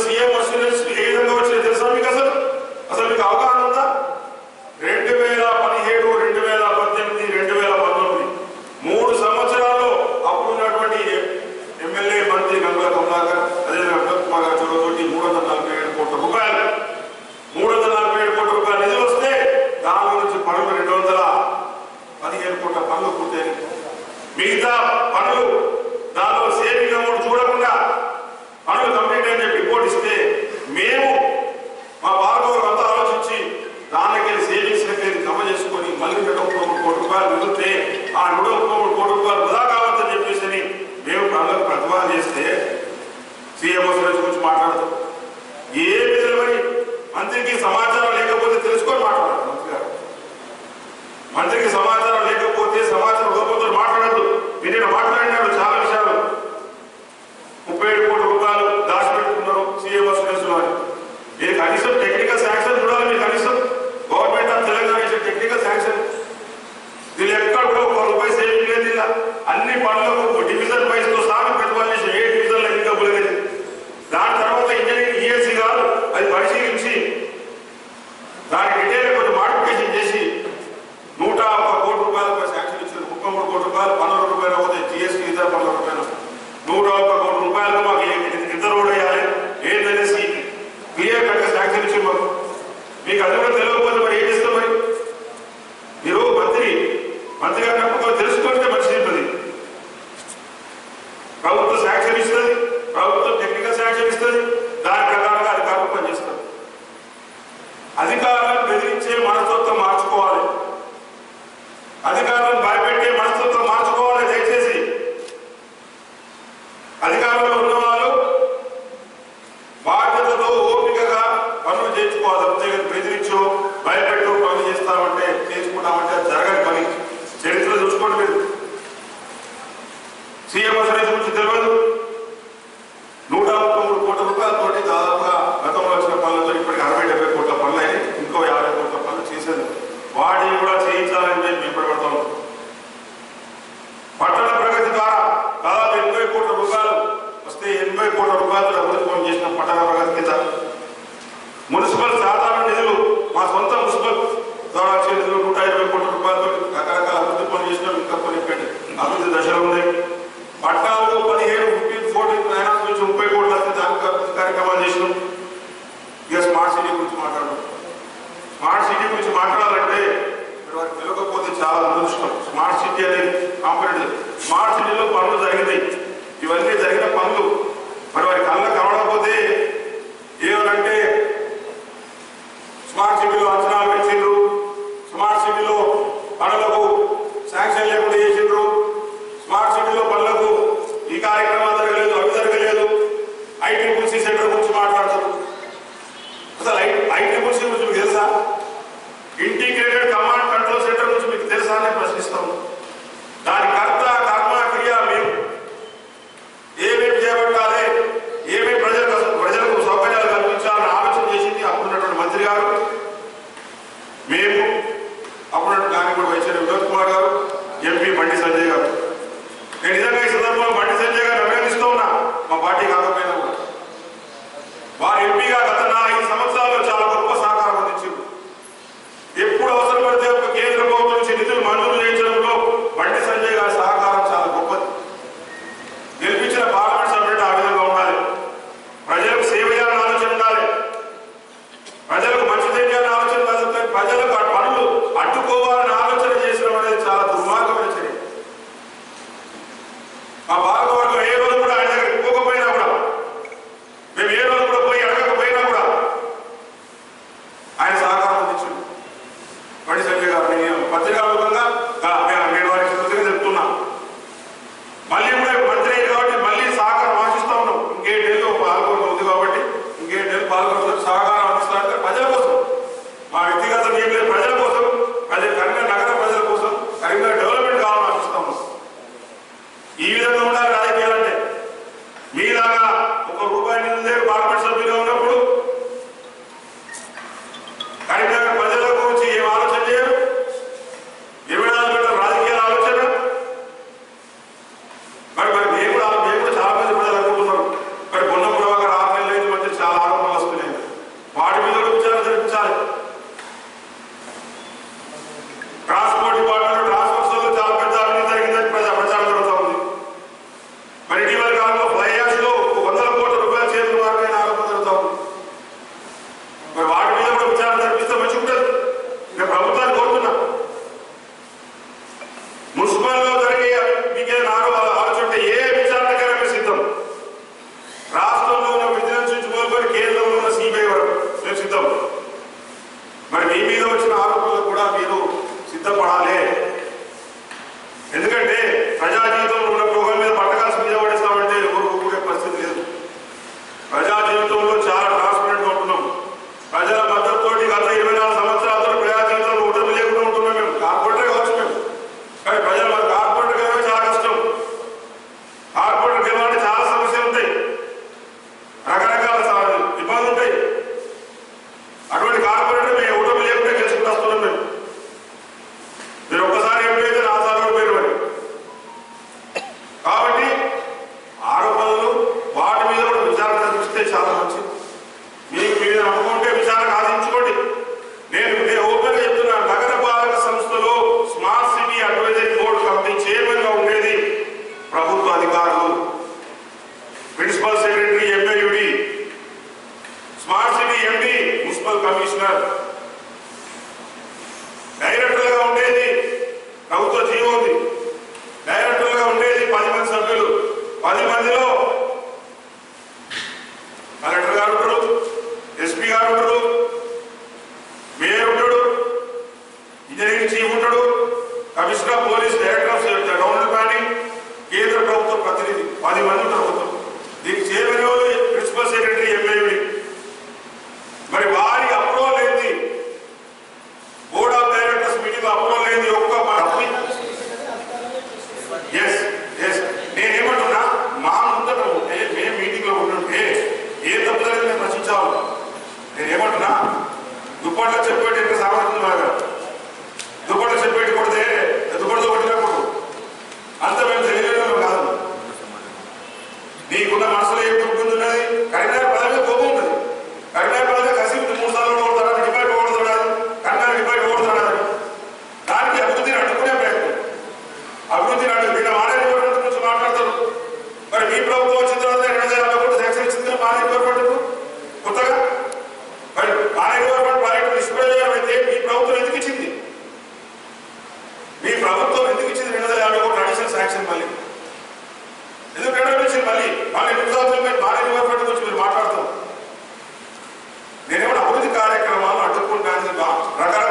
CM assurance ఏ విధంగా వచ్చినా తెలుసా మీకు? అసలు మీకు అవగాహన ఉందా? 2017, 2018, 2019 3 సంవత్సరాల్లో అప్పుడున్నటువంటి ఎమ్మెల్యే మంత్రి గంగుల కమలాకర్ అదేవిధంగా కుమార్ గారి చొరవతోటి 347 కోట్ల రూపాయలు 347 కోట్ల రూపాయలు నిధులు వస్తే దాని నుంచి పనులు 215 కోట్ల పనులు పూర్తయినాయి. మిగతా పనులు దానిలో సేవింగ్ అమౌంట్ చూడకుండా పనులు కంప్లీట్ అని చెప్పి రిపోర్ట్ ఇస్తే మేము మా భాగవతం అంతా ఆలోచించి దానికి సేవింగ్స్ జమ చేసుకొని మళ్ళీ 103 కోట్ల రూపాయలు మిగిలితే ఆ 103 కోట్ల రూపాయలు వృధా కావద్దని చెప్పేసి మేము పనులకు ప్రతిపాదన చేస్తే సీఎం గురించి మాట్లాడతాం. ఏమి తెలియని మంత్రికి సమాచారం లేకపోతే తెలుసుకొని మాట్లాడారు మంత్రి గారు. మంత్రికి సమాచారం లేకపోతే సమాచారం లోపంతో మాట్లాడద్దు. మీరు మాట్లాడినాడు చాలా విషయాలు. 37 కోట్ల రూపాయలు దాచిపెట్టుకున్నారు సీఎం లో. మీరు కనీసం టెక్నికల్ శాంక్షన్ చూడాలి. మీరు కనీసం గవర్నమెంట్ ఆఫ్ తెలంగాణ ఇచ్చే టెక్నికల్ శాంక్షన్ దీని ఎక్కడ కూడా 1 రూపాయి సేవింగ్ లేదు. ఇలా అన్ని పనులకు డివిజన్ వైజ్ తో సాగు ప్రతిపాదన చేసి ఏ డివిజన్ లో ఎన్ని డబ్బులు లేదు. దాని తర్వాత ఇంజనీరింగ్ ఈఎస్సీ గారు అది పరిశీలించి దానికి డీటెయిల్ కొంచెం మాడిఫికేషన్ చేసి 101 కోట్ల రూపాయలకు శాంక్షన్ ఇచ్చారు. 33 కోట్ల రూపాయలు 12 రూపాయలు అవుతాయి. జిఎస్టీ ఇతర 12 రూపాయలు 101 కోట్ల రూపాయలు మాకు ఎంత రోడ్ వేయాలి ఏంటనేసి క్లియర్ కట్ గా శాంక్షన్ ఇచ్చి మాకు. మీకు అది కూడా తెలియకపోతే మరి ఏం చేస్తాం? మరి మీరు మంత్రి గారిని నమ్ముకొని తెలుసుకుంటే మంచిది ఉంటుంది. ప్రభుత్వం శాంక్షన్ ఇస్తుంది, ప్రభుత్వం టెక్నికల్ శాంక్షన్ ఇస్తుంది, దాని ప్రకారంగా అధికారులు పనిచేస్తారు. అధికారులను బెదిరించే మనస్తత్వం మార్చుకోవాలి. అధికారులను భయపెట్టే మనస్తత్వం మార్చుకోవాలి. దయచేసి అధికారంలో ఉన్నవాళ్ళు బాధ్యతతో ఓపికగా పనులు చేయించుకోవాలి. అంతేగాని బెదిరించో భయపెట్టో పనులు చేస్తామంటే చేసుకుంటామంటే అది జరగని పని. చరిత్ర చూసుకోండి. మీరు సీఎం గురించి తెలియదు. 133 కోట్ల రూపాయలతోటి దాదాపుగా గతంలో వచ్చిన పనులతో ఇప్పటికి 60-70 కోట్ల పనులు అయినాయి. ఇంకో 50 కోట్ల పనులు చేసేది. వాటిని కూడా చేయించాలని మేము ఇప్పటిపడతాం. పట్టణ ప్రగతి ద్వారా దాదాపు 80 కోట్ల రూపాయలు వస్తే 80 కోట్ల రూపాయలతో అభివృద్ధి పనులు చేసిన పట్టణ ప్రగతి కింద మున్సిపల్ సాధారణ నిధులు మా సొంత మున్సిపల్ ద్వారా వచ్చే నిధులు 120 కోట్ల రూపాయలతో రకరకాల అభివృద్ధి పనులు చేసినాం. ఇంకా కొన్ని అభివృద్ధి దశలు ఉన్నాయి. పట్టణాల్లో 15, 14 ఫైనాన్స్ నుంచి 30 కోట్ల దానికి కార్యక్రమాలు చేసినాం. ఇక స్మార్ట్ సిటీ గురించి మాట్లాడడం. స్మార్ట్ సిటీ గురించి మాట్లాడాలంటే మీరు వారికి తెలియకపోతే చాలా దురదృష్టం. స్మార్ట్ సిటీ అనేది కాంపిటేటివ్. స్మార్ట్ సిటీలో పనులు జరిగినాయి. ఇవన్నీ జరిగిన పనులు మరి వారి కళ్ళ కనబడకపోతే ఏమనంటే స్మార్ట్ సిటీలో అంచనాలు పెంచిండ్రు, స్మార్ట్ సిటీలో పనులకు శాంక్షన్ లేకుండా చేసిండ్రు, స్మార్ట్ సిటీలో పనులకు ఈ కార్యక్రమాలు జరగలేదు, అవి జరగలేదు. ఐటీసీ సెంటర్ గురించి మాట్లాడతారు. అసలు ఐటీసీ గురించి మీకు తెలుసా? ఇంటిగ్రేటెడ్ కమాండ్ కంట్రోల్ సెంటర్ గురించి మీకు తెలుసా అని ప్రశ్నిస్తాం. దాని కర్త కర్మ క్రియ మేము ఏమేమి చేపట్టాలి, ఏమేమి ప్రజలకు సౌకర్యాలు కల్పించాలని ఆలోచన చేసింది అప్పుడున్నటువంటి మంత్రి గారు, మేము అప్పుడున్నటువంటి గాంధీగూడ వైద్యులు వినోద్ కుమార్ గారు, ఎంపీ బండి సంజయ్ గారు. నేను నిజంగా ఈ సందర్భంలో బండి సంజయ్ గారిని అభినందిస్తూ ఉన్నా. మా పార్టీ కాకపోయినా కూడా వారు ఎంపీగా గత 5 సంవత్సరాల్లో చాలా గొప్ప సహకారం అందించారు. ఎప్పుడు అవసరం పడితే ఒక కేంద్ర ప్రభుత్వం నుంచి నిధులు మంజూరు చేయించడంలో బండి సంజయ్ గారి సహకారం చాలా గొప్పది. గెలిపించిన పార్లమెంట్ సభ్యుడు ఆ విధంగా ఉండాలి. ప్రజలకు సేవ చేయాలని ఆలోచన ఉండాలి. ప్రజలకు మంచి చేయాలని ఆలోచన కాదు, ప్రజలకు ఆ పనులు అడ్డుకోవాలని ఆలోచన చేసడం అనేది చాలా దుర్మార్గమైన చర్య. మా భాగవర్గం ఏ రోజు కూడా ఆయన దగ్గరికి పోకపోయినా కూడా, మేము ఏ రోజు కూడా పోయి అడగకపోయినా కూడా ఆయన సహకారం అందించండి. బండి సంజయ్ గారు నేను పత్రికాముఖంగా నేను వారికి కృతజ్ఞత చెప్తున్నా. మళ్ళీ కూడా మంత్రి అయ్యారు కాబట్టి మళ్ళీ సహకారం ఆశిస్తా ఉన్నాం. ఇంకేటేళ్ళు పాల్గొనడం ఉంది కాబట్టి ఇంకేటేళ్ళు పాల్గొనడం సహకారం అందిస్తారంటే ప్రజల కోసం, మా వ్యక్తిగతం ఏం లేదు, ప్రజల కోసం, కరీంనగర్ నగర ప్రజల కోసం, కరీంనగర్ డెవలప్మెంట్ కావాలని ఆశిస్తా ఉన్నాం. ఈ విధంగా ఉండాలి రాజకీయాలంటే. మీలాగా 1 రూపాయి నిధులే పార్లమెంట్ సభ్యులుగా ఉన్నప్పుడు కరీంనగర్ ప్రజల గురించి ఏం ఆలోచన చేయరు. 24 గంటల రాజకీయాల ఆలోచన. మరి మేము కూడా చాలా మంది ప్రజలు అనుకుంటున్నారు. మరి పొన్నం ప్రభాకర్ 6 నెలలు మంత్రి చాలా కమిషనర్, డైరెక్టర్గా ఉండేది ప్రభుత్వ జీవో ఉంది. డైరెక్టర్గా ఉండేది 10 మంది సభ్యులు. 10 మందిలో కలెక్టర్ గారు ఉంటారు, ఎస్పీ గారు ఉంటారు, మేయర్ ఉంటాడు, ఇంజనీరింగ్ చీఫ్ ఉంటాడు, commissioner police, director of government planning, కేంద్ర ప్రభుత్వ ప్రతినిధి. 10 మంది ఉంటారు మొత్తం. దీనికి చైర్మన్ ప్రిన్సిపల్ సెక్రటరీ, ఎంఏవి. మరి వారి అప్రూవల్ ఏంది? Board of directors meeting approval ఏంది? నేనేమంటున్నా, మా ముందట ఉంటే మేము మీటింగ్ లో ఉంటుంటే ఏ తప్పుదని మేము రచించాలి. నేనేమంటున్నా, దుప్పట్లో చెప్పేటి ఇంకా సామర్థ్యం లాగా దుప్పట్లో చెప్పేటి కొడితే దుప్పటితో కొట్టినప్పుడు అంత మేము తెలియలేదు కాదు. నీకున్న మనసులో ఏం దుఃఖున్నది? కరీంనగర్ పదవి కోపం ఉన్నది. కరీంనగర్ పదవి కసి 3 సార్లు ఓడతాడు, డిపాయిట్ ఓడతాడు, కరీంనగర్ డిపాయిట్ ఓడతాడు. దానికి అభివృద్ధిని అడ్డుకునే ప్రయత్నం, అభివృద్ధిని అడ్డు మానే గవర్నమెంట్ గురించి మాట్లాడతారు. మరి మీ ప్రభుత్వం వచ్చిన తర్వాత 2050 కోట్లు శాంక్షన్ ఇచ్చింది మానే గవర్నమెంట్ కొత్తగా. మరి మానే గవర్నమెంట్ ప్రాజెక్టు నిష్ప్రయోజనం అయితే మీ ప్రభుత్వం ఎందుకు ఇచ్చింది? మీ ప్రభుత్వం ఎందుకు ఇచ్చింది 2050 కోట్లు అడిషనల్ శాంక్షన్? మళ్ళీ ఎందుకు ఇచ్చింది? మళ్ళీ 2 సంవత్సరాలు మీరు మానే గవర్నమెంట్ గురించి మీరు మాట్లాడతారు. నేనేమన్నా అభివృద్ధి కార్యక్రమాలు అడ్డుకుంటాను రకరకాల